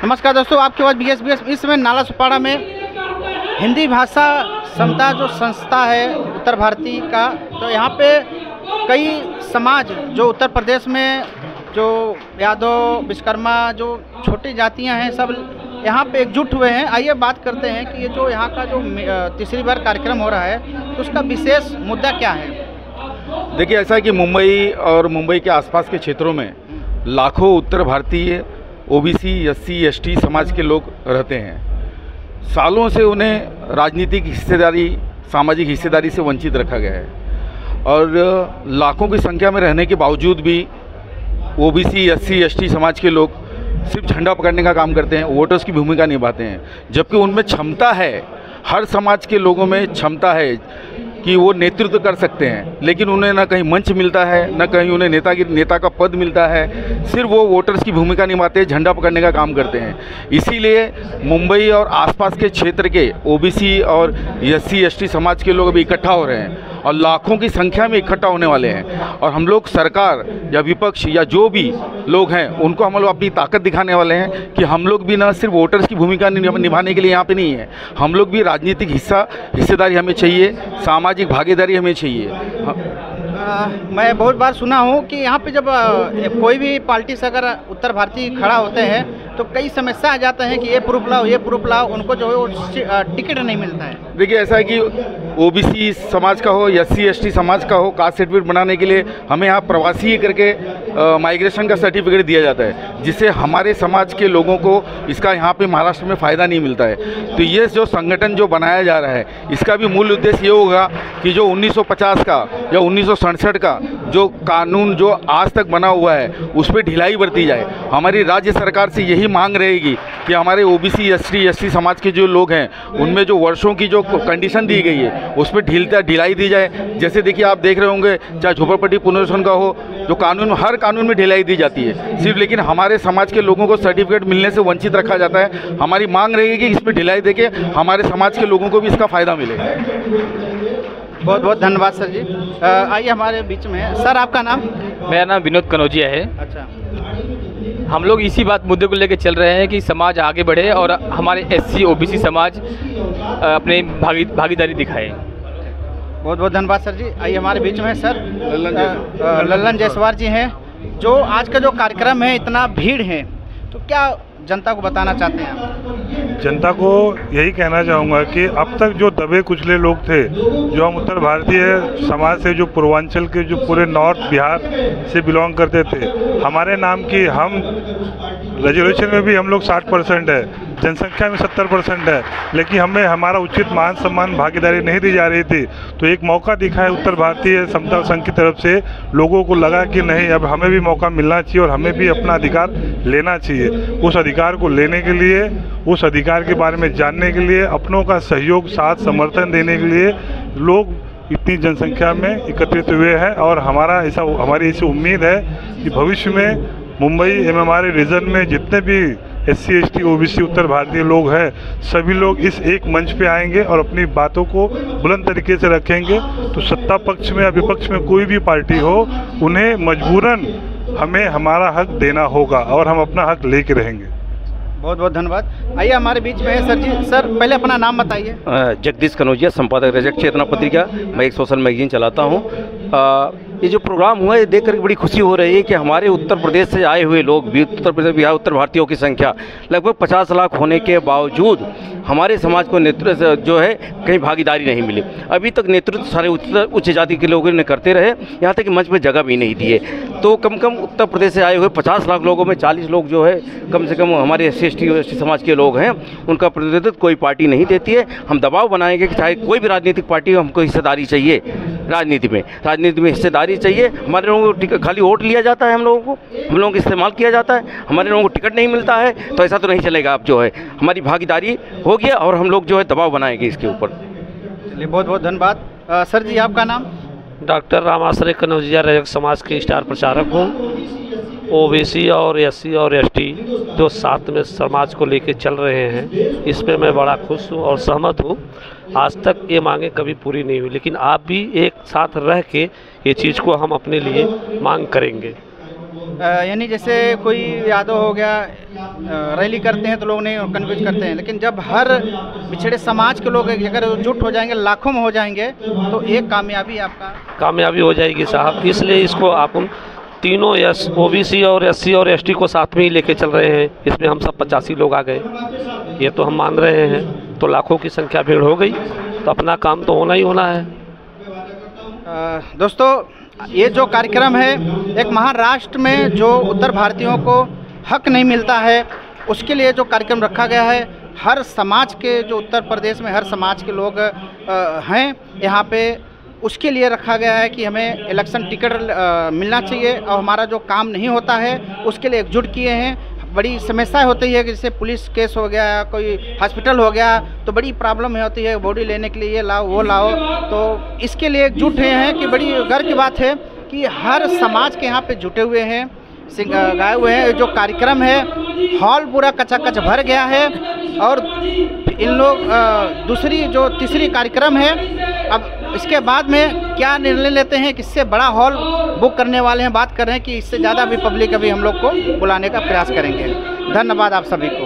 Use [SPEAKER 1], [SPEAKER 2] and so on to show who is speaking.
[SPEAKER 1] नमस्कार दोस्तों, आपके पास BS इस समय नाला सुपारा में हिंदी भाषा समता जो संस्था है उत्तर भारती का, तो यहाँ पे कई समाज जो उत्तर प्रदेश में जो यादव विश्वकर्मा जो छोटी जातियाँ हैं सब यहाँ पे एकजुट हुए हैं। आइए बात करते हैं कि ये जो यहाँ का जो तीसरी बार कार्यक्रम हो रहा है तो उसका विशेष मुद्दा क्या है।
[SPEAKER 2] देखिए, ऐसा है कि मुंबई और मुंबई के आसपास के क्षेत्रों में लाखों उत्तर भारतीय OBC SC ST समाज के लोग रहते हैं। सालों से उन्हें राजनीतिक हिस्सेदारी, सामाजिक हिस्सेदारी से वंचित रखा गया है और लाखों की संख्या में रहने के बावजूद भी OBC SC ST समाज के लोग सिर्फ झंडा पकड़ने का काम करते हैं, वोटर्स की भूमिका निभाते हैं, जबकि उनमें क्षमता है, हर समाज के लोगों में क्षमता है कि वो नेतृत्व कर सकते हैं, लेकिन उन्हें ना कहीं मंच मिलता है, ना कहीं उन्हें नेता का पद मिलता है। सिर्फ वो वोटर्स की भूमिका निभाते हैं, झंडा पकड़ने का काम करते हैं। इसीलिए मुंबई और आसपास के क्षेत्र के OBC और SC ST समाज के लोग अभी इकट्ठा हो रहे हैं और लाखों की संख्या में इकट्ठा होने वाले हैं। और हम लोग सरकार या विपक्ष या जो भी लोग हैं उनको हम लोग अपनी ताकत दिखाने वाले हैं कि हम लोग भी ना सिर्फ वोटर्स की भूमिका निभाने के लिए यहाँ पे नहीं है, हम लोग भी राजनीतिक हिस्सेदारी हमें चाहिए, सामाजिक भागीदारी हमें चाहिए।
[SPEAKER 1] मैं बहुत बार सुना हूँ कि यहाँ पे जब कोई भी पार्टी से अगर उत्तर भारतीय खड़ा होते हैं तो कई समस्या आ जाते हैं कि ये प्रूफ लाओ, उनको जो है वो टिकट नहीं मिलता है।
[SPEAKER 2] देखिए, ऐसा है कि OBC समाज का हो, SC ST समाज का हो, कास्ट सर्टिफिकेट बनाने के लिए हमें यहाँ प्रवासी करके माइग्रेशन का सर्टिफिकेट दिया जाता है, जिससे हमारे समाज के लोगों को इसका यहाँ पे महाराष्ट्र में फ़ायदा नहीं मिलता है। तो ये जो संगठन जो बनाया जा रहा है इसका भी मूल उद्देश्य ये होगा कि जो 1950 का या 1967 का जो कानून जो आज तक बना हुआ है उस पर ढिलाई बरती जाए। हमारी राज्य सरकार से यही मांग रहेगी कि हमारे OBC SC ST समाज के जो लोग हैं उनमें जो वर्षों की जो कंडीशन दी गई है उस पर ढिलाई दी जाए। जैसे देखिए, आप देख रहे होंगे चाहे झोपड़पट्टी पुनर्वासन का हो, जो कानून हर कानून में ढिलाई दी जाती है सिर्फ, लेकिन हमारे समाज के लोगों को सर्टिफिकेट मिलने से वंचित रखा जाता है। हमारी मांग रहेगी कि इस पर ढिलाई देके हमारे समाज के लोगों को भी इसका फ़ायदा मिले।
[SPEAKER 1] बहुत बहुत धन्यवाद सर जी। आइए हमारे बीच में सर, आपका नाम?
[SPEAKER 3] मेरा नाम विनोद कनौजिया है।
[SPEAKER 1] अच्छा,
[SPEAKER 3] हम लोग इसी मुद्दे को लेकर चल रहे हैं कि समाज आगे बढ़े और हमारे SC OBC समाज अपने भागीदारी दिखाए।
[SPEAKER 1] बहुत बहुत धन्यवाद सर जी। आइए हमारे बीच में सर लल्लन जायसवाल जी हैं। जो आज का जो कार्यक्रम है, इतना भीड़ है, तो क्या जनता को बताना चाहते हैं आप?
[SPEAKER 4] जनता को यही कहना चाहूँगा कि अब तक जो दबे कुचले लोग थे, जो हम उत्तर भारतीय समाज से, जो पूर्वांचल के, जो पूरे नॉर्थ बिहार से बिलोंग करते थे, हमारे नाम की हम रिजर्वेशन में भी हम लोग 60% है, जनसंख्या में 70% है, लेकिन हमें हमारा उचित मान सम्मान भागीदारी नहीं दी जा रही थी। तो एक मौका दिखा है उत्तर भारतीय समता संघ की तरफ से, लोगों को लगा कि नहीं, अब हमें भी मौका मिलना चाहिए और हमें भी अपना अधिकार लेना चाहिए। उस अधिकार को लेने के लिए, उस अधिकार के बारे में जानने के लिए, अपनों का सहयोग, साथ, समर्थन देने के लिए लोग इतनी जनसंख्या में एकत्रित हुए हैं। और हमारी ऐसी उम्मीद है कि भविष्य में मुंबई एवं हमारे रीजन में जितने भी SC ST OBC उत्तर भारतीय लोग हैं, सभी लोग इस एक मंच पे आएंगे और अपनी बातों को बुलंद तरीके से रखेंगे। तो सत्ता पक्ष में या विपक्ष में कोई भी पार्टी हो, उन्हें मजबूरन हमें हमारा हक देना होगा और हम अपना हक लेके रहेंगे।
[SPEAKER 1] बहुत बहुत धन्यवाद। आइए हमारे बीच में है सर जी। सर, पहले अपना नाम बताइए।
[SPEAKER 5] जगदीश कनौजिया, संपादक रजक चेतना पत्रिका। मैं एक सोशल मैगजीन चलाता हूँ। ये जो प्रोग्राम हुआ है देख कर बड़ी खुशी हो रही है कि हमारे उत्तर प्रदेश से आए हुए लोग, उत्तर प्रदेश बिहार उत्तर भारतीयों की संख्या लगभग 50 लाख होने के बावजूद हमारे समाज को नेतृत्व जो है कहीं भागीदारी नहीं मिली। अभी तक नेतृत्व सारे उच्च जाति के लोगों ने करते रहे, यहाँ तक कि मंच में जगह भी नहीं दिए। तो कम कम उत्तर प्रदेश से आए हुए 50 लाख लोगों में 40 लोग जो है कम से कम हमारे SC ST समाज के लोग हैं, उनका प्रतिनिधित्व कोई पार्टी नहीं देती है। हम दबाव बनाएंगे कि चाहे कोई भी राजनीतिक पार्टी हो, हमको हिस्सेदारी चाहिए राजनीति में हिस्सेदारी चाहिए। हमारे लोगों को खाली वोट लिया जाता है, हम लोगों को इस्तेमाल किया जाता है, हमारे लोगों को टिकट नहीं मिलता है, तो ऐसा तो नहीं चलेगा। अब जो है हमारी भागीदारी होगी और हम लोग जो है दबाव बनाएंगे इसके ऊपर।
[SPEAKER 1] चलिए, बहुत बहुत धन्यवाद। सर जी, आपका नाम?
[SPEAKER 6] डॉक्टर रामाश्रय कनौजिया, रजक समाज के स्टार प्रचारक हूँ। OBC और SC और ST जो साथ में समाज को लेके चल रहे हैं, इसमें मैं बड़ा खुश हूँ और सहमत हूँ। आज तक ये मांगे कभी पूरी नहीं हुई, लेकिन आप भी एक साथ रह के ये चीज़ को हम अपने लिए मांग करेंगे।
[SPEAKER 1] यानी जैसे कोई यादव हो गया, रैली करते हैं तो लोग नहीं कन्फ्यूज करते हैं, लेकिन जब हर पिछड़े समाज के लोग अगर जुट हो जाएंगे, लाखों में हो जाएंगे, तो एक कामयाबी आपका कामयाबी
[SPEAKER 6] हो जाएगी साहब। इसलिए इसको आप तीनों ओबीसी और एससी और एसटी को साथ में ही लेके चल रहे हैं। इसमें हम सब 85 लोग आ गए, ये तो हम मान रहे हैं। तो लाखों की संख्या भीड़ हो गई, तो अपना काम तो होना ही होना है।
[SPEAKER 1] दोस्तों, ये जो कार्यक्रम है, एक महाराष्ट्र में जो उत्तर भारतीयों को हक नहीं मिलता है, उसके लिए जो कार्यक्रम रखा गया है, हर समाज के जो उत्तर प्रदेश में हर समाज के लोग हैं यहाँ पे, उसके लिए रखा गया है कि हमें इलेक्शन टिकट मिलना चाहिए और हमारा जो काम नहीं होता है उसके लिए एकजुट किए हैं। बड़ी समस्याएं होती है कि जैसे पुलिस केस हो गया, कोई हॉस्पिटल हो गया, तो बड़ी प्रॉब्लम होती है, बॉडी लेने के लिए ये लाओ वो लाओ, तो इसके लिए एकजुट हैं कि बड़ी गर्व की बात है कि हर समाज के यहाँ पे जुटे हुए हैं, गाए हुए हैं। जो कार्यक्रम है, हॉल पूरा कचाकच भर गया है और इन लोग तीसरी कार्यक्रम है। अब इसके बाद में क्या निर्णय लेते हैं, किससे बड़ा हॉल बुक करने वाले हैं, बात कर रहे हैं कि इससे ज़्यादा भी पब्लिक अभी हम लोग को बुलाने का प्रयास करेंगे। धन्यवाद आप सभी को।